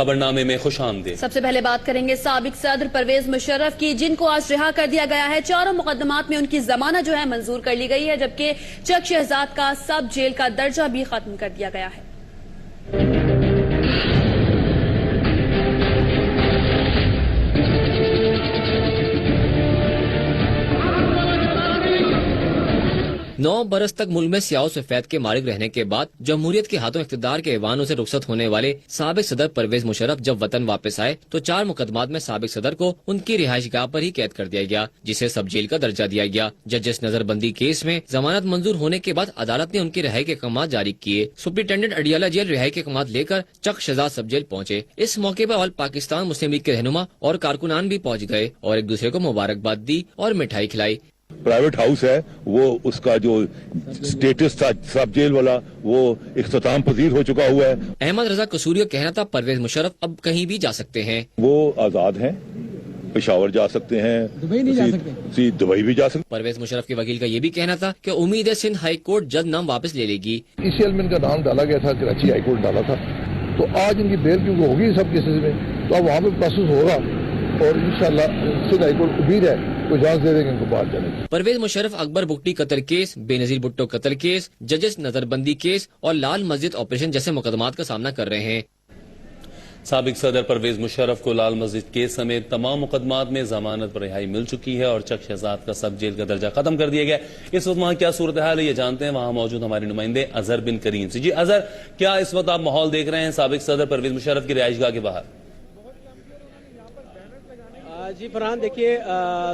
खबरनामे में खुश आमदीद। सबसे पहले बात करेंगे साबिक सदर परवेज मुशर्रफ की, जिनको आज रिहा कर दिया गया है। चारों मुकदमात में उनकी जमानत जो है मंजूर कर ली गई है, जबकि चक शहजाद का सब जेल का दर्जा भी खत्म कर दिया गया है। 9 बरस तक मुल्क में सियाह सफेद के मालिक रहने के बाद जमहूरियत के हाथों इख्तिदार के ऐवानों से रुखसत होने वाले साबिक सदर परवेज मुशर्रफ जब वतन वापस आए तो 4 मुकदमात में साबिक सदर को उनकी रिहाइशगाह पर ही कैद कर दिया गया, जिसे सब जेल का दर्जा दिया गया। जजेस नजरबंदी केस में जमानत मंजूर होने के बाद अदालत ने उनकी रिहाई के अहकाम जारी किए। सुप्रिंटेंडेंट अडियाला जेल रिहाई के अहकाम लेकर चक शहजाद सब जेल पहुँचे। इस मौके पर ऑल पाकिस्तान मुस्लिम लीग के रहनुमा और कारकुनान भी पहुँच गए और एक दूसरे को मुबारकबाद दी और मिठाई खिलाई। प्राइवेट हाउस है, वो उसका जो स्टेटस था सब जेल वाला वो इख्तिताम पजीर हो चुका हुआ है। अहमद रजा कसूरी का कहना था परवेज मुशर्रफ अब कहीं भी जा सकते हैं। वो आजाद हैं, पेशावर जा सकते हैं, दुबई नहीं जा सकते, दुबई भी जा सकते। परवेज मुशर्रफ के वकील का ये भी कहना था कि उम्मीद है सिंध हाई कोर्ट जल्द नाम वापस ले लेगी। ECL में इनका नाम डाला गया था, कराची हाई कोर्ट डाला था, तो आज इनकी बेल क्योंकि होगी सब केसेस में, तो अब वहाँ पे प्रोसेस होगा और इंशाल्लाह सिंध हाई कोर्ट उम्मीद है कोई जांच दे देंगे इनको बाहर जाने की। परवेज मुशर्रफ अकबर बुगटी कत्ल केस, बेनजीर भुट्टो कत्ल केस, जजेस नजरबंदी केस और लाल मस्जिद ऑपरेशन जैसे मुकदमात का सामना कर रहे हैं। साबिक सदर परवेज मुशर्रफ को लाल मस्जिद केस समेत तमाम मुकदमात में जमानत पर रिहाई मिल चुकी है और चक शहजाद का सब जेल का दर्जा खत्म कर दिया गया। इस वक्त वहाँ क्या सूरत हाल है ये जानते हैं, वहाँ मौजूद हमारे नुमाइंदे अजहर बिन करीम से। जी अजहर, क्या इस वक्त आप माहौल देख रहे हैं साबिक सदर परवेज मुशर्रफ की रिहाइशगाह के बाहर? जी फरहान, देखिए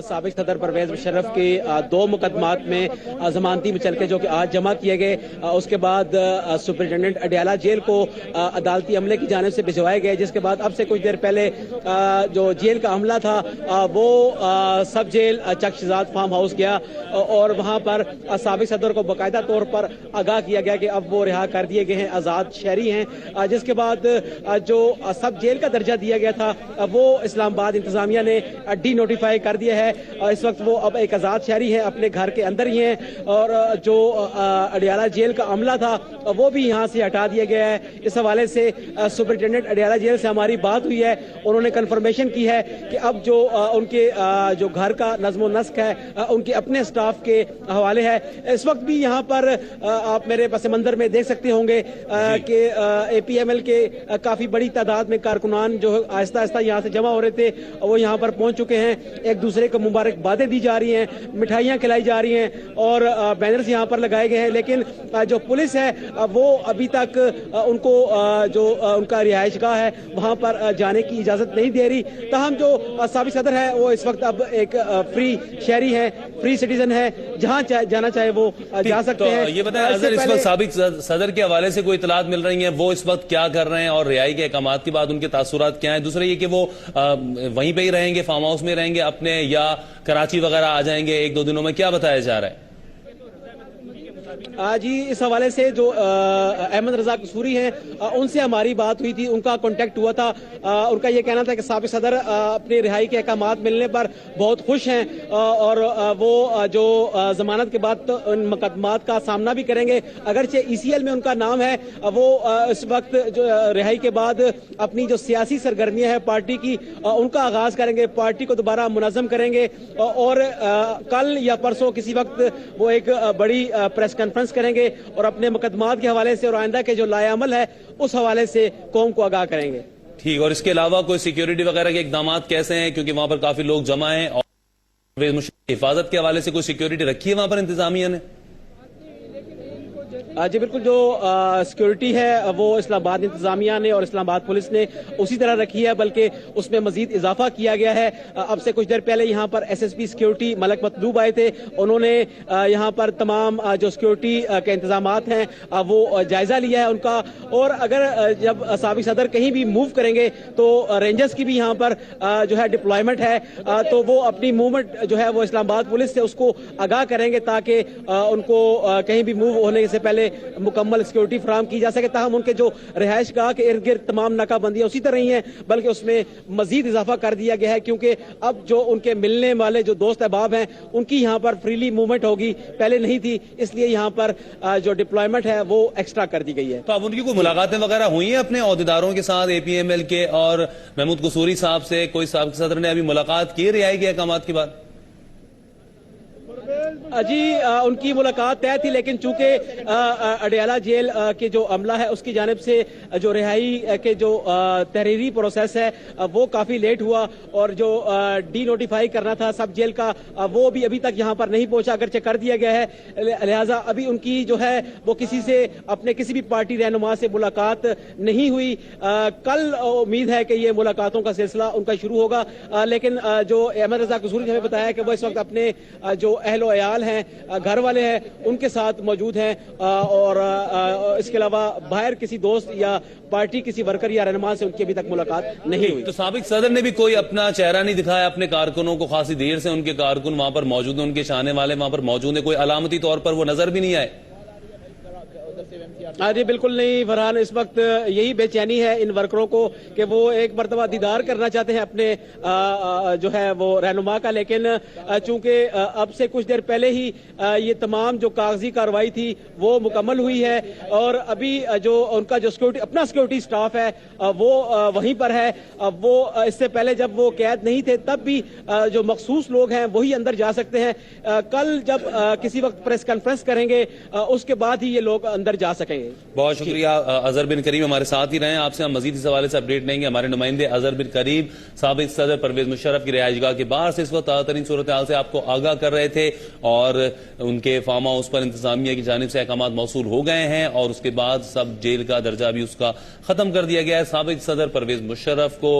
साबिक सदर परवेज मुशर्रफ के 2 मुकदमात में जमानती मुचलके जो कि आज जमा किए गए, उसके बाद सुप्रिंटेंडेंट अडियाला जेल को अदालती अमले की जानिब से भिजवाए गए, जिसके बाद अब से कुछ देर पहले जो जेल का अमला था वो सब जेल चक शहजाद फार्म हाउस गया और वहाँ पर साबिक सदर को बाकायदा तौर पर आगाह किया गया कि अब वो रिहा कर दिए गए हैं, आज़ाद शहरी हैं। जिसके बाद जो सब जेल का दर्जा दिया गया था वो इस्लामाबाद इंतजामिया ने डी नोटिफाई कर दिया है। इस वक्त वो अब एक आज़ाद शहरी हैं, अपने घर के अंदर ही हैं और जो अडियाला जेल का अमला था वो भी यहाँ से हटा दिया गया है। इस हवाले से सुप्रिंटेंडेंट अडियाला जेल से हमारी बात हुई है, उन्होंने कंफर्मेशन की है कि अब जो उनके जो घर का नज़्म नस्क है उनके अपने स्टाफ के हवाले है। इस वक्त भी यहाँ पर आप मेरे पस मंजर में देख सकते होंगे कि APML के काफ़ी बड़ी तादाद में कारकुनान जो आहिस्ता आहिस्ता यहाँ से जमा हो रहे थे वो यहाँ पर पहुंच चुके हैं। एक दूसरे को मुबारकबादें दी जा रही हैं, मिठाइयाँ खिलाई जा रही हैं और बैनर्स यहाँ पर लगाए गए हैं, लेकिन जो पुलिस है वो अभी तक उनको जो उनका रिहाइशगाह है वहाँ पर जाने की इजाज़त नहीं दे रही। ताहम जो साबिक सदर है वो इस वक्त अब एक फ्री शहरी है, फ्री सिटीजन है, जहाँ जाना चाहे वो जा सकते हैं। ये बताएं अजहर, इस वक्त साबिक सदर के हवाले से कोई इतलात मिल रही है, वो इस वक्त क्या कर रहे हैं और रिहाई के अहकामात के बाद उनके तासुरात क्या है? दूसरा ये कि वो वहीं पे ही रहेंगे, फार्म हाउस में रहेंगे अपने, या कराची वगैरह आ जाएंगे 1-2 दिनों में, क्या बताया जा रहा है? जी इस हवाले से जो अहमद रजा कसूरी हैं उनसे हमारी बात हुई थी, उनका कांटेक्ट हुआ था। उनका ये कहना था कि साबिक सदर अपनी रिहाई के अहकामात मिलने पर बहुत खुश हैं और वो जो जमानत के बाद उन मुकदमात का सामना भी करेंगे। अगरचे ECL में उनका नाम है, वो इस वक्त जो रिहाई के बाद अपनी जो सियासी सरगर्मियाँ हैं पार्टी की उनका आगाज करेंगे, पार्टी को दोबारा मुनज़्ज़म करेंगे और कल या परसों किसी वक्त वो एक बड़ी प्रेस कॉन्फ्रेंस करेंगे और अपने मुकदमात के हवाले से और आइंदा के जो लाएअमल है उस हवाले से कौम को आगाह करेंगे। ठीक, और इसके अलावा कोई सिक्योरिटी वगैरह के इकदाम कैसे हैं, क्योंकि वहां पर काफी लोग जमा हैं और हिफाजत के हवाले से कोई सिक्योरिटी रखी है वहां पर इंतजामिया ने? जी बिल्कुल, जो सिक्योरिटी है वो इस्लामाबाद इंतजामिया ने और इस्लामाबाद पुलिस ने उसी तरह रखी है, बल्कि उसमें मजीद इजाफा किया गया है। अब से कुछ देर पहले यहाँ पर SSP सिक्योरिटी मलक मतलूब आए थे, उन्होंने यहाँ पर तमाम जो सिक्योरिटी के इंतजामात हैं वो जायजा लिया है उनका, और अगर जब साबिक सदर कहीं भी मूव करेंगे तो रेंजर्स की भी यहाँ पर जो है डिप्लॉयमेंट है, तो वो अपनी मूवमेंट जो है वो इस्लामाबाद पुलिस से उसको आगाह करेंगे ताकि उनको कहीं भी मूव होने से पहले मुकम्मल सिक्योरिटी फराम की जा सके, ताहम उनके जो रिहाइश गाह के इर्द गिर्द तमाम नाकाबंदियां उसी तरह ही हैं, बल्कि उसमें मजीद इजाफा कर दिया गया है, क्योंकि अब जो उनके मिलने वाले जो दोस्त अहबाब हैं उनकी यहाँ पर फ्रीली मूवमेंट होगी, पहले नहीं थी, इसलिए यहाँ पर जो डिप्लॉयमेंट है वो एक्स्ट्रा कर दी गई है। तो अब उनकी कोई मुलाकातें वगैरह हुई हैं अपने अहदेदारों के साथ, APML के और महमूद कसूरी साहब से? कोई साबिक सदर ने अभी मुलाकात की रिहाई के अहकामात के बाद? जी उनकी मुलाकात तय थी, लेकिन चूंकि अडियाला जेल के जो अमला है उसकी जानिब से जो रिहाई के जो तहरीरी प्रोसेस है वो काफी लेट हुआ, और जो डी नोटिफाई करना था सब जेल का वो भी अभी तक यहाँ पर नहीं पहुंचा, अगरचे कर दिया गया है। लिहाजा अभी उनकी जो है वो किसी से अपने किसी भी पार्टी रहनुमा से मुलाकात नहीं हुई। कल उम्मीद है कि ये मुलाकातों का सिलसिला उनका शुरू होगा, लेकिन जो अहमद रजा कसूरी ने हमें बताया कि वो इस वक्त अपने जो अहलो अयाल हैं, घर वाले हैं, उनके साथ मौजूद हैं, और इसके अलावा बाहर किसी दोस्त या पार्टी किसी वर्कर या रहनुमा से उनकी अभी तक मुलाकात नहीं हुई। तो साबिक सदर ने भी कोई अपना चेहरा नहीं दिखाया अपने कारकुनों को? खासी देर से उनके कारकुन वहां पर मौजूद हैं, उनके चाहने वाले वहां पर मौजूद हैं, कोई अलामती तौर पर वो नजर भी नहीं आए? जी बिल्कुल नहीं फरहान, इस वक्त यही बेचैनी है इन वर्करों को कि वो एक मरतबा दीदार करना चाहते हैं अपने जो है वो रहनुमा का, लेकिन चूंकि अब से कुछ देर पहले ही ये तमाम जो कागजी कार्रवाई थी वो मुकम्मल हुई है, और अभी जो उनका जो अपना सिक्योरिटी स्टाफ है वो वहीं पर है। वो इससे पहले जब वो कैद नहीं थे तब भी जो मखसूस लोग हैं वही अंदर जा सकते हैं। कल जब किसी वक्त प्रेस कॉन्फ्रेंस करेंगे उसके बाद ही ये लोग अंदर जा सकेंगे। बहुत शुक्रिया। अजहर बिन करीम हमारे साथ ही रहे, आपसे हम मजीद इस हवाले से अपडेट लेंगे। हमारे नुमाइंदे अजहर बिन करीम साबिक सदर परवेज मुशर्रफ की रिहाइशगाह के बाहर से इस वक्त ताज़ा सूरत हाल से आपको आगाह कर रहे थे, और उनके फार्म हाउस पर इंतजामिया की जानिब से अहकामात मौसूल हो गए हैं, और उसके बाद सब जेल का दर्जा भी उसका खत्म कर दिया गया है। साबिक सदर परवेज मुशर्रफ को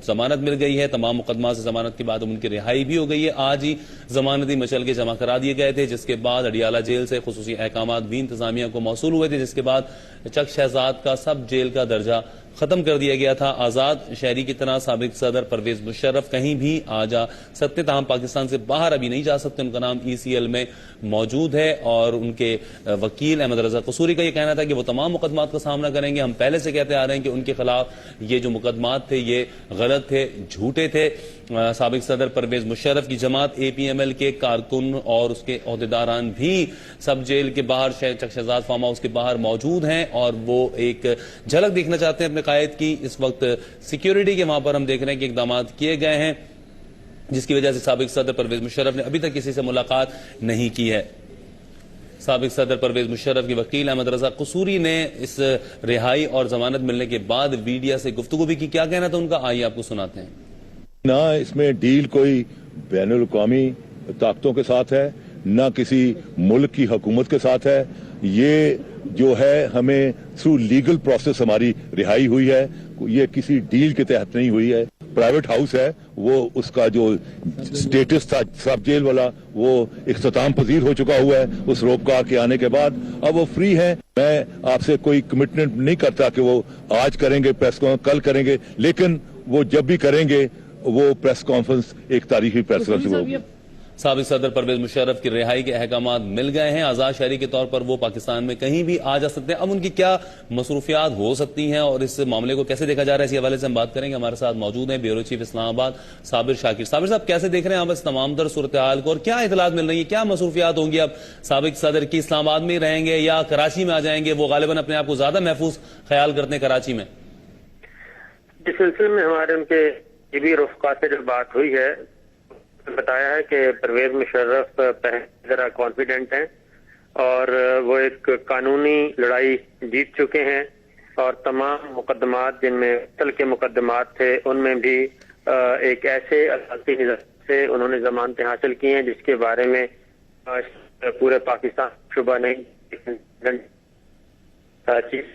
जमानत मिल गई है, तमाम मुकदमा से जमानत के बाद उनकी रिहाई भी हो गई है। आज ही जमानती मचल के जमा करा दिए गए थे, जिसके बाद अडियाला जेल से खुसूसी अहकामात भी इंतजामिया को मौसूल हुए थे, जिसके बाद चक शहजाद का सब जेल का दर्जा खत्म कर दिया गया था। आजाद शहरी की तरह साबिक सदर परवेज मुशर्रफ कहीं भी आ जा सकते, ताहम पाकिस्तान से बाहर अभी नहीं जा सकते। उनका नाम ECL में मौजूद है, और उनके वकील अहमद रजा कसूरी का ये कहना था कि वो तमाम मुकदमात का सामना करेंगे। हम पहले से कहते आ रहे हैं कि उनके खिलाफ ये जो मुकदमात थे ये गलत थे, झूठे थे। साबिक सदर परवेज मुशर्रफ की जमात APML के कारकुन और उसके अहदेदारान भी सब जेल के बाहर चक शहजाद फार्म हाउस के बाहर मौजूद हैं, और वो एक झलक देखना चाहते हैं अपने कायद की। इस वक्त सिक्योरिटी के वहां पर हम देख रहे हैं कि इकदाम किए गए हैं, जिसकी वजह से साबिक सदर परवेज मुशर्रफ ने अभी तक किसी से मुलाकात नहीं की है। साबिक सदर परवेज मुशर्रफ के वकील अहमद रजा कसूरी ने इस रिहाई और जमानत मिलने के बाद मीडिया से गुफ्तगू भी की। क्या कहना था उनका, आइए आपको सुनाते हैं। ना इसमें डील कोई बैनुल अक़वामी ताकतों के साथ है, ना किसी मुल्क की हुकूमत के साथ है। ये जो है हमें थ्रू लीगल प्रोसेस हमारी रिहाई हुई है, ये किसी डील के तहत नहीं हुई है। प्राइवेट हाउस है, वो उसका जो स्टेटस था सब जेल वाला वो इख्तिताम पजीर हो चुका हुआ है उस रोपकार के आने के बाद। अब वो फ्री है। मैं आपसे कोई कमिटमेंट नहीं करता कि वो आज करेंगे प्रेस कॉन्फ्रेंस, कल करेंगे, लेकिन वो जब भी करेंगे वो प्रेस कॉन्फ्रेंस एक तारीखी प्रेस कॉन्फ्रेंस होगी। साबिक सदर परवेज मुशर्रफ की रिहाई के अहकामात मिल गए हैं। आजाद शहरी के तौर पर वो पाकिस्तान में कहीं भी आ जा सकते हैं। अब उनकी क्या मसरूफियात हो सकती हैं और इस मामले को कैसे देखा जा रहा है, इसी हवाले से हम बात करेंगे। हमारे साथ मौजूद हैं ब्यूरो चीफ इस्लामाबाद साबिर शाकिर। साबिर साहब, कैसे देख रहे हैं आप इस तमाम तर सूरत हाल को, और क्या इतलात मिल रही है, क्या मसरूफियात होंगी? अब साबिक सदर की इस्लामाबाद में रहेंगे या कराची में आ जाएंगे? वो गालिबन अपने आप को ज्यादा महफूज ख्याल करते हैं कराची में। इस सिलसिले में हमारे उनके टीवी रुफ़क़ा से जो बात हुई है, बताया है कि परवेज मुशर्रफ पहले जरा कॉन्फिडेंट हैं और वो एक कानूनी लड़ाई जीत चुके हैं, और तमाम मुकदमात जिनमें कत्ल के मुकदमात थे उनमें भी एक ऐसे अदालती निज़ाम से उन्होंने जमानतें हासिल की हैं जिसके बारे में पूरे पाकिस्तान शुबा नहीं। चीफ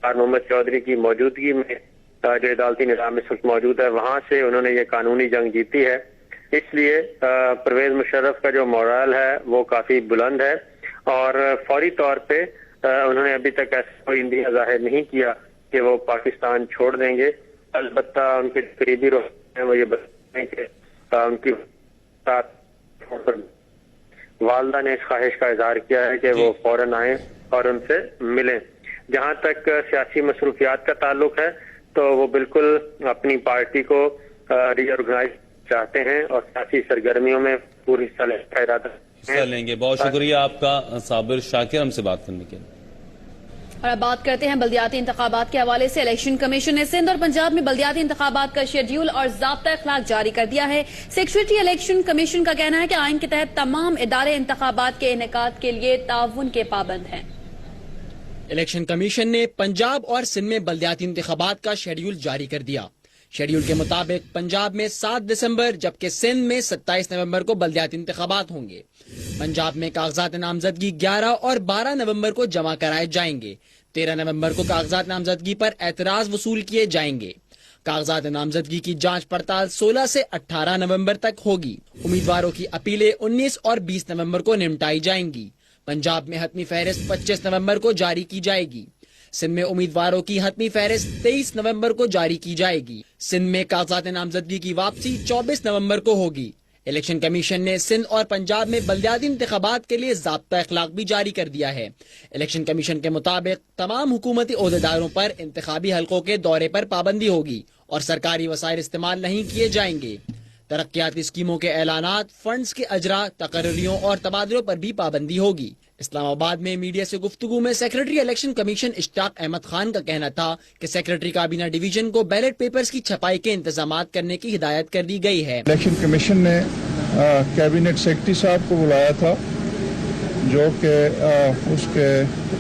मोहम्मद चौधरी की मौजूदगी में जो अदालती निज़ाम इस वक्त मौजूद है, वहां से उन्होंने ये कानूनी जंग जीती है। इसलिए परवेज मुशर्रफ का जो मोरल है वो काफी बुलंद है, और फौरी तौर पे उन्होंने अभी तक ऐसा कोई इंदिया जाहिर नहीं किया कि वो पाकिस्तान छोड़ देंगे। अलबत्ता उनके करीबी रोक हैं वो ये बताएं कि उनकी साथ والدہ نے اس خواہش کا اظہار کیا ہے کہ وہ فوراً آئیں اور ان سے ملیں. جہاں تک سیاسی مصروفیات کا تعلق ہے تو وہ بالکل اپنی پارٹی کو ری آرگنائز چاہتے ہیں اور سیاسی سرگرمیوں میں پوری حصہ لینے کا ارادہ حصہ لیں گے. بہت شکریہ آپ کا صابر شاکر ہم سے بات کرنے کے لیے. اور اب بات کرتے ہیں بلدیاتی انتخابات کے حوالے سے. الیکشن کمیشن نے سندھ اور پنجاب میں بلدیاتی انتخابات کا شیڈیول اور ضابطہ اخلاق جاری کر دیا ہے. سیکریٹری الیکشن کمیشن کا کہنا ہے کہ آئین کے تحت تمام ادارے انتخابات کے انعقاد کے لیے تعاون کے پابند ہیں. الیکشن کمیشن نے پنجاب اور سندھ میں بلدیاتی انتخابات کا شیڈیول جاری کر دیا. شیڈیول کے مطابق پنجاب میں 7 دسمبر جبکہ سندھ میں 27 نومبر کو بلدیاتی انتخابات ہوں گے. پنجاب میں کاغذات نامزدگی 11 اور 12 نومبر کو جمع کرائے جائیں گے. 13 نومبر کو کاغذات نامزدگی پر اعتراض وصول کیے جائیں گے. کاغذات نامزدگی کی جانچ پڑتال 16 سے 18 نومبر تک ہوگی. امیدواروں کی اپیلیں 19 اور 20 نومبر کو نمٹائی جائیں گی. پنجاب میں حتمی فہرست 25 نومبر کو جاری کی جائے گی. سندھ میں امیدواروں کی حتمی فہرست 23 نومبر کو جاری کی جائے گی. سندھ میں کاغذات نامزدگی کی واپسی 24 نومبر کو ہوگی. الیکشن کمیشن نے سندھ اور پنجاب میں بلدیاتی انتخابات کے لیے ضابطہ اخلاق بھی جاری کر دیا ہے. الیکشن کمیشن کے مطابق تمام حکومتی عہدیداروں پر انتخابی حلقوں کے دورے پر پابندی ہوگی اور سرکاری وسائل استعمال نہیں کیے جائیں گے. ترقیاتی اسکیموں کے اعلانات، فنڈز کے اجرا، تقرریوں اور تبادلوں پر بھی پابندی ہوگی. اسلام آباد میں میڈیا سے گفتگو میں secretary election commission اشتاق Ahmad Khan کا کہنا تھا کہ سیکریٹری کابینہ ڈویژن کو بیلٹ پیپرز کی چھپائی کے انتظامات کرنے کی ہدایت کر دی گئی ہے. الیکشن کمیشن نے کیبنٹ سیکرٹری صاحب کو بلایا تھا جو کہ اس کے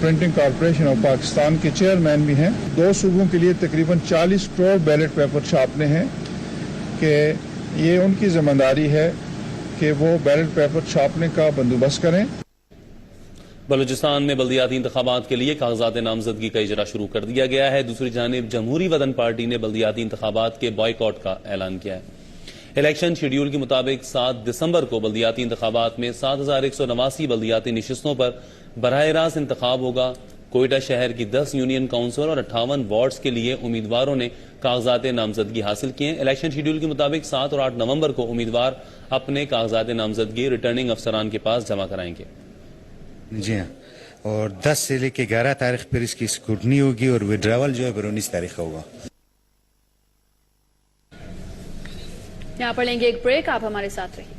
پرنٹنگ کارپوریشن آف پاکستان کے چیئرمین بھی ہیں. 2 صوبوں کے لیے تقریباً 40 کروڑ بیلٹ پیپر چھاپنے ہیں کہ یہ ان کی ذمہ داری ہے کہ وہ بیلٹ پیپر چھاپنے کا بندوبست کریں. بلوچستان میں بلدیاتی انتخابات کے لیے کاغذات نامزدگی کا اجرا شروع کر دیا گیا ہے. دوسری جانب جمہوری وطن پارٹی نے بلدیاتی انتخابات کے بائیکاٹ کا اعلان کیا ہے. الیکشن شیڈیول کے مطابق 7 دسمبر کو بلدیاتی انتخابات میں 7189 بلدیاتی نشستوں پر براہ راست انتخاب ہوگا. کوئٹہ شہر کی 10 یونین کونسل اور 58 وارڈز کے لیے امیدواروں نے کاغذات نامزدگی حاصل کیے ہیں. الیکشن شیڈیول کے مطابق 7 اور 8 نومبر کو امیدوار اپنے کاغذات نامزدگی ریٹرننگ افسران کے پاس جمع کرائیں گے. جی ہاں، اور 10 سے لے کے 11 تاریخ پر اس کی اسکروٹنی ہوگی اور وڈراول جو ہے 19 تاریخ کا ہوگا. یہاں پر لیں گے ایک بریک، آپ ہمارے ساتھ رہیے.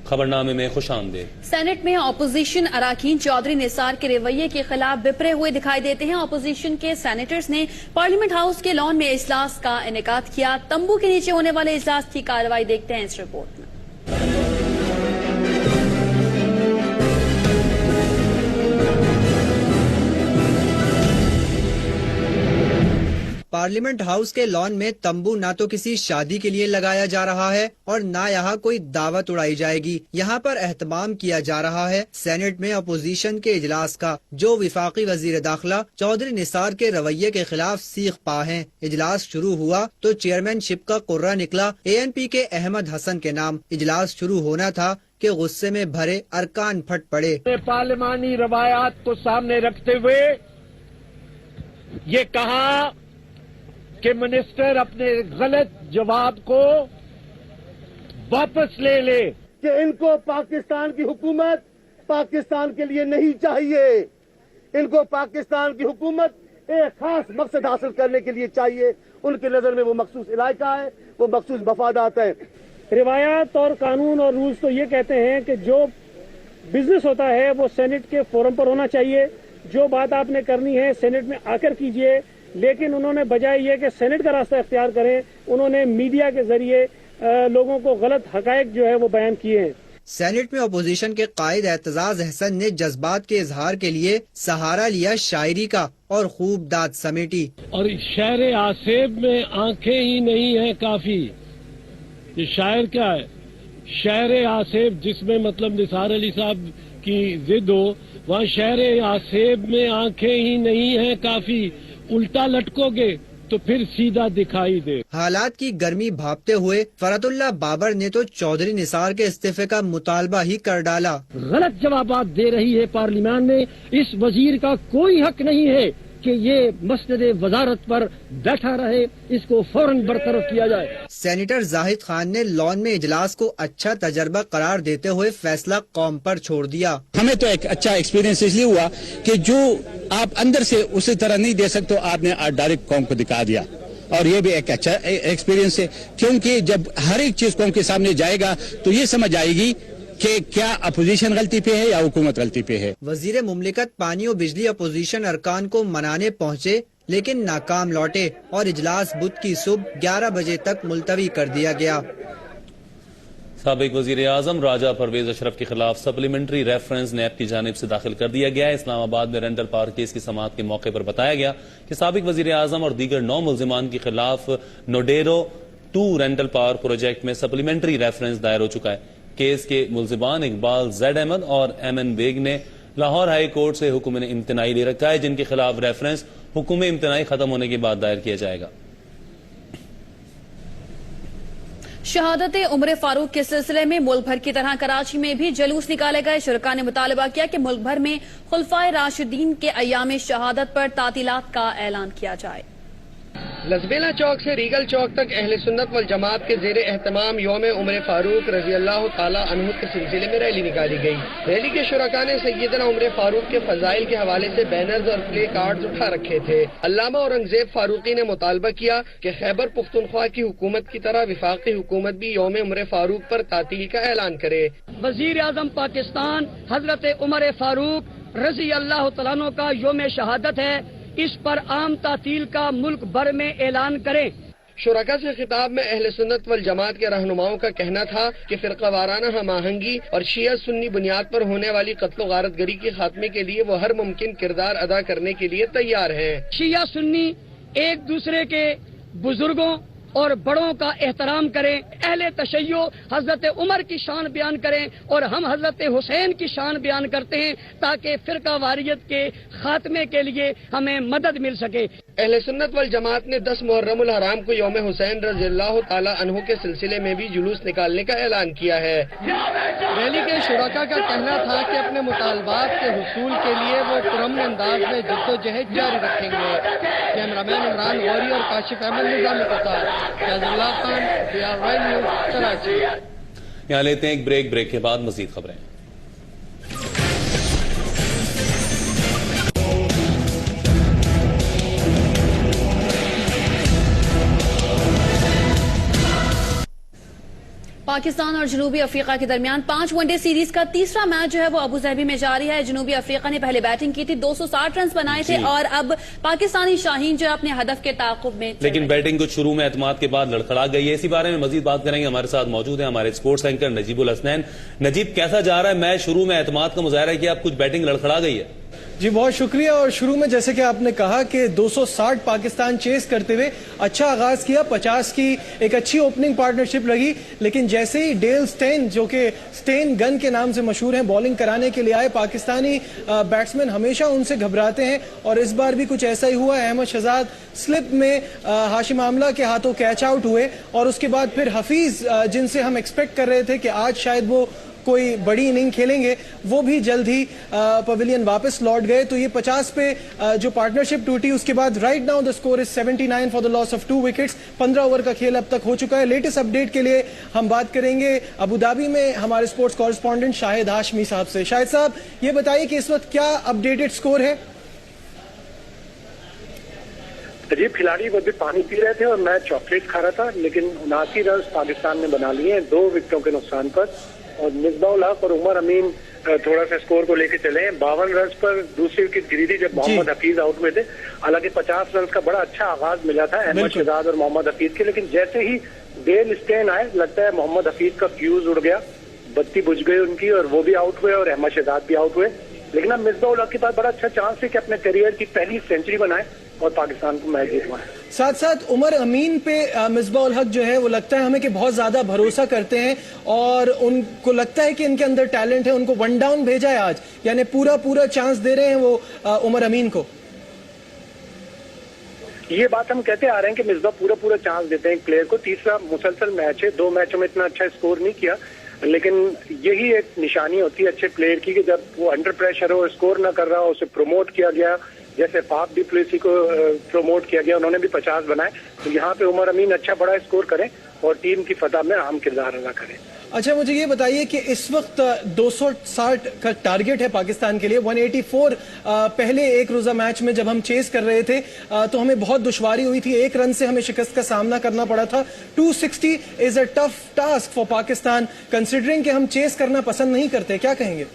خبرنامے میں خوش آمدید. سینٹ میں اپوزیشن اراکین چودھری نثار کے رویے کے خلاف بپرے ہوئے دکھائی دیتے ہیں. اپوزیشن کے سینیٹرز نے پارلیمنٹ ہاؤس کے لان میں اجلاس کا انعقاد کیا. تمبو کے نیچے ہونے والے اجلاس کی کارروائی دیکھتے ہیں اس رپورٹ میں. پارلیمنٹ ہاؤس کے لان میں تمبو نہ تو کسی شادی کے لیے لگایا جا رہا ہے اور نہ یہاں کوئی دعوت اڑائی جائے گی. یہاں پر اہتمام کیا جا رہا ہے سینٹ میں اپوزیشن کے اجلاس کا جو وفاقی وزیر داخلہ چودھری نثار کے رویے کے خلاف سیخ پا ہیں. اجلاس شروع ہوا تو چیئرمین شپ کا قرہ نکلا ANP کے احمد حسن کے نام. اجلاس شروع ہونا تھا کہ غصے میں بھرے ارکان پھٹ پڑے. پارلیمانی روایات کو سامنے رکھتے ہوئے یہ کہا کہ منسٹر اپنے غلط جواب کو واپس لے لے کہ ان کو پاکستان کی حکومت پاکستان کے لیے نہیں چاہیے. ان کو پاکستان کی حکومت ایک خاص مقصد حاصل کرنے کے لیے چاہیے. ان کی نظر میں وہ مخصوص علاقہ ہے، وہ مخصوص مفادات ہیں. روایات اور قانون اور رولز تو یہ کہتے ہیں کہ جو بزنس ہوتا ہے وہ سینٹ کے فورم پر ہونا چاہیے. جو بات آپ نے کرنی ہے سینٹ میں آ کر کیجئے. لیکن انہوں نے بجائے یہ کہ سینٹ کا راستہ اختیار کریں، انہوں نے میڈیا کے ذریعے لوگوں کو غلط حقائق جو ہے وہ بیان کیے ہیں. سینٹ میں اپوزیشن کے قائد اعتزاز احسن نے جذبات کے اظہار کے لیے سہارا لیا شاعری کا اور خوب داد سمیٹی. اور شعر آصف میں آنکھیں ہی نہیں ہیں کافی. یہ شاعر کیا ہے؟ شعر آصف جس میں مطلب نثار علی صاحب کی ضد ہو، وہاں شعر آصف میں آنکھیں ہی نہیں ہیں کافی. الٹا لٹکو گے تو پھر سیدھا دکھائی دے. حالات کی گرمی بھاپتے ہوئے فرت اللہ بابر نے تو چودھری نثار کے استعفے کا مطالبہ ہی کر ڈالا. غلط جوابات دے رہی ہے پارلیمان میں. اس وزیر کا کوئی حق نہیں ہے کہ یہ مسند वजारत पर बैठा रहे, इसको फौरन बरतरफ किया जाए। सेनेटर जाहिद खान ने लॉन में इजलास को अच्छा तजर्बा करार देते हुए फैसला कौम पर छोड़ दिया। हमें तो एक अच्छा एक्सपीरियंस इसलिए हुआ कि जो आप अंदर से उसी तरह नहीं दे सकते, आपने डायरेक्ट कौम को दिखा दिया, और ये भी एक अच्छा एक्सपीरियंस है, क्योंकि जब हर एक चीज कौम के सामने जाएगा तो ये समझ आएगी कि क्या अपोजिशन गलती पे है या हुकूमत गलती पे है। वजीर मुमलिकत पानी और बिजली अपोजिशन अरकान को मनाने पहुँचे लेकिन नाकाम लौटे और इजलास बुध की सुबह 11 बजे तक मुलतवी कर दिया गया। साबिक वजीर आजम राजा परवेज अशरफ के खिलाफ सप्लीमेंट्री रेफरेंस नैब की जानिब से दाखिल कर दिया गया है। इस्लामाबाद में रेंटल पावर केस की समाअत के मौके पर बताया गया कि साबिक वजीर आजम और दीगर 9 मुल्जिमान के खिलाफ नोडेरो 2 रेंटल पावर प्रोजेक्ट में सप्लीमेंट्री रेफरेंस दायर हो चुका है। केस के मुल्जिमान इकबाल जेड अहमद और एमएन बेग ने लाहौर हाई कोर्ट से हुक्म इम्तनाई ले रखा है, जिनके खिलाफ रेफरेंस हुक्म इम्तनाई खत्म होने के बाद दायर किया जाएगा। शहादत उमर फारूक के सिलसिले में मुल्क भर की तरह कराची में भी जुलूस निकाले गए। शुरका ने मुतालबा किया कि मुल्क भर में खुलफाए राशिदीन के अय्याम शहादत पर तातीलात का ऐलान किया जाए। लजबेला चौक से रीगल चौक तक अहले सुन्नत वल जमात के जेर एहतमाम यौम उमर फारूक रजी अल्लाह ताला अन्हु के सिलसिले में रैली निकाली गई। रैली के शुरका ने सैयदना उमर फारूक के फजाइल के हवाले से बैनर्स और प्ले कार्ड्स उठा रखे थे। अल्लामा औरंगजेब फारूकी ने मुतालबा किया कि खैबर पुख्तनख्वा की हुकूमत की तरह विफाकी हुकूमत भी यौम उमर फारूक पर तातील का ऐलान करे। वजीर आजम पाकिस्तान हजरत उमर फारूक रजी अल्लाह ताला अन्हु का यौम शहादत है, इस पर आम तातील का मुल्क भर में ऐलान करें। शुरका से खिताब में अहले सुन्नत वल जमात के रहनुमाओं का कहना था कि फिरका वाराना हम आहंगी और शिया सुन्नी बुनियाद पर होने वाली कत्ल गारतगरी के खात्मे के लिए वो हर मुमकिन किरदार अदा करने के लिए तैयार हैं। शिया सुन्नी एक दूसरे के बुजुर्गों और बड़ों का एहतराम करें, अहले तशय्यो हजरत उमर की शान बयान करें और हम हजरत हुसैन की शान बयान करते हैं ताकि फिरका वारियत के खात्मे के लिए हमें मदद मिल सके। अहले सुन्नत वल जमात ने 10 मुहर्रमुल हराम को यौम हुसैन रज़ियल्लाहु ताला अन्हु के सिलसिले में भी जुलूस निकालने का ऐलान किया है। रैली के शुरका का कहना था कि अपने मुतालबात के हुसूल के लिए वो पुरअमन अंदाज में जद्दोजहद जारी रखेंगे। कैमरामैन इमरान गौरी और काशिफ अहमद निजामी के साथ खान, कराची। यहाँ लेते हैं एक ब्रेक के बाद मजीद खबरें। पाकिस्तान और जनूबी अफ्रीका के दरमियान 5 वनडे सीरीज का तीसरा मैच जो है वो अबू धाबी में जारी है। जनूबी अफ्रीका ने पहले बैटिंग की थी, 260 रन बनाए थे और अब पाकिस्तानी शाहीन जो है अपने हदफ के ताक़ुब में, लेकिन बैटिंग को शुरू में एतमाद के बाद लड़खड़ा गई है। इसी बारे में मजीद बात करेंगे। हमारे साथ मौजूद है हमारे स्पोर्ट्स एंकर नजीबुल हसनैन। नजीब, कैसा जा रहा है मैच? शुरू में एतमाद का मुजाहरा किया, अब कुछ बैटिंग लड़खड़ा गई है। जी बहुत शुक्रिया। और शुरू में जैसे कि आपने कहा कि 260 पाकिस्तान चेस करते हुए अच्छा आगाज किया, 50 की एक अच्छी ओपनिंग पार्टनरशिप लगी, लेकिन जैसे ही डेल स्टेन जो कि स्टेन गन के नाम से मशहूर हैं बॉलिंग कराने के लिए आए, पाकिस्तानी बैट्समैन हमेशा उनसे घबराते हैं और इस बार भी कुछ ऐसा ही हुआ। अहमद शहजाद स्लिप में हाशिम आमला के हाथों कैच आउट हुए और उसके बाद फिर हफीज जिनसे हम एक्सपेक्ट कर रहे थे कि आज शायद वो कोई बड़ी इनिंग खेलेंगे, वो भी जल्द ही पवेलियन वापस लौट गए। तो ये 50 पे जो पार्टनरशिप टूटी, उसके बाद right now the score is 79 for the loss of 2 wickets. 15 over का खेल अब तक हो चुका है। लेटेस्ट अपडेट के लिए हम बात करेंगे अबू धाबी में हमारे स्पोर्ट्स कॉरेस्पॉन्डेंट शाहिद हाशमी साहब से। शाहिद साहब, ये बताइए कि इस वक्त क्या अपडेटेड स्कोर है? अजीब खिलाड़ी वो भी पानी पी रहे थे और मैं चॉकलेट खा रहा था, लेकिन 79 रन पाकिस्तान ने बना लिए हैं 2 विकेटों के नुकसान पर। और मिसबाउल हक और उमर अमीन थोड़ा सा स्कोर को लेकर चले हैं। 52 रन पर दूसरी विकेट गिरी थी जब मोहम्मद हफीज आउट हुए थे। हालांकि 50 रन का बड़ा अच्छा आगाज मिला था अहमद शहजाद और मोहम्मद हफीज के, लेकिन जैसे ही डेल स्टेन आए लगता है मोहम्मद हफीज का फ्यूज उड़ गया, बत्ती बुझ गई उनकी और वो भी आउट हुए और अहमद शहजाद भी आउट हुए। लेकिन अब मिसबाउल हक के पास बड़ा अच्छा चांस है कि अपने करियर की पहली सेंचुरी बनाए और पाकिस्तान को मैच जितवाएं। साथ साथ उमर अमीन पे मिसबाउल हक जो है वो लगता है हमें कि बहुत ज्यादा भरोसा करते हैं और उनको लगता है कि इनके अंदर टैलेंट है। उनको 1 डाउन भेजा है आज, यानी पूरा चांस दे रहे हैं वो उमर अमीन को। ये बात हम कहते आ रहे हैं कि मिसबाह पूरा चांस देते हैं एक प्लेयर को। तीसरा मुसलसल मैच है, 2 मैचों में इतना अच्छा स्कोर नहीं किया, लेकिन यही एक निशानी होती है अच्छे प्लेयर की कि जब वो अंडर प्रेशर हो, स्कोर ना कर रहा हो, उसे प्रमोट किया गया, जैसे फाफ डी प्लेसी को प्रमोट किया गया, उन्होंने भी 50 बनाए, तो यहाँ पे उमर अमीन अच्छा बड़ा स्कोर करें और टीम की फतह में अहम किरदार अदा करें। अच्छा, मुझे ये बताइए कि इस वक्त 260 का टारगेट है पाकिस्तान के लिए। 184 पहले एक रोजा मैच में जब हम चेस कर रहे थे तो हमें बहुत दुश्वारी हुई थी, 1 रन से हमें शिकस्त का सामना करना पड़ा था। 260 is a tough task for Pakistan, considering कि हम चेस करना पसंद नहीं करते, क्या कहेंगे?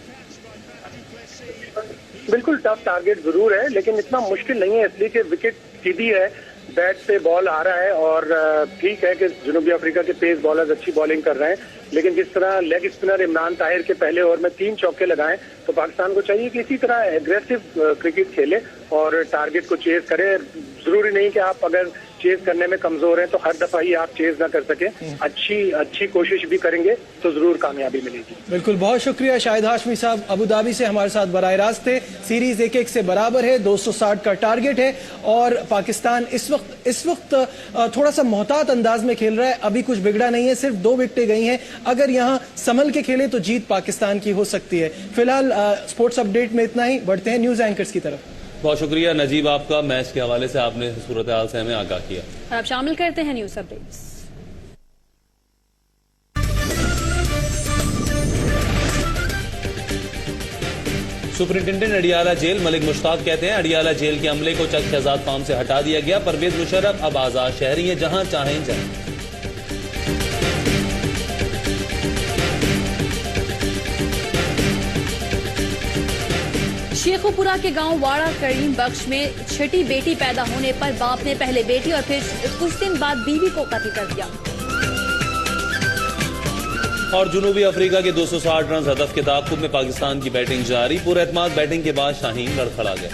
बिल्कुल टफ टारगेट जरूर है, लेकिन इतना मुश्किल नहीं है, इसलिए कि विकेट सीधी है, बैट पे बॉल आ रहा है, और ठीक है कि जनूबी अफ्रीका के पेस बॉलर्स अच्छी बॉलिंग कर रहे हैं, लेकिन जिस तरह लेग स्पिनर इमरान ताहिर के पहले ओवर में 3 चौके लगाएं, तो पाकिस्तान को चाहिए कि इसी तरह एग्रेसिव क्रिकेट खेले और टारगेट को चेज करे। जरूरी नहीं कि आप अगर चेज करने में कमजोर हैं तो हर दफा ही आप चेज ना कर सके, अच्छी कोशिश भी करेंगे तो जरूर कामयाबी मिलेगी। बिल्कुल, बहुत शुक्रिया शाहिद हाशमी साहब, अबू धाबी से हमारे साथ बराह रास्त थे। सीरीज 1-1 से बराबर है, 260 का टारगेट है और पाकिस्तान इस वक्त थोड़ा सा मोहतात अंदाज में खेल रहा है, अभी कुछ बिगड़ा नहीं है, सिर्फ 2 विकेटें गई हैं। अगर यहाँ संभल के खेले तो जीत पाकिस्तान की हो सकती है। फिलहाल स्पोर्ट्स अपडेट में इतना ही, बढ़ते हैं न्यूज एंकर्स की तरफ। बहुत शुक्रिया नजीब आपका, मैच के हवाले से आपने सूरत हाल से हमें आगाह किया। अब शामिल करते हैं news updates. Superintendent Adiala jail Malik Mushtaq कहते हैं अडियाला जेल के अमले को चक शहजाद फार्म से हटा दिया गया, परवेज मुशर्रफ अब आजाद शहरी हैं, जहां चाहें जाएं। शेखोपुरा के गांव वाड़ा करीम बख्श में छठी बेटी पैदा होने पर बाप ने पहले बेटी और फिर कुछ दिन बाद बीवी को कत्ल कर दिया। और जनूबी अफ्रीका के 260 रन हदफ के ताक़ुब में पाकिस्तान की बैटिंग जारी, पूरे एतमाद बैटिंग के बाद शाहीन लड़खड़ा गए।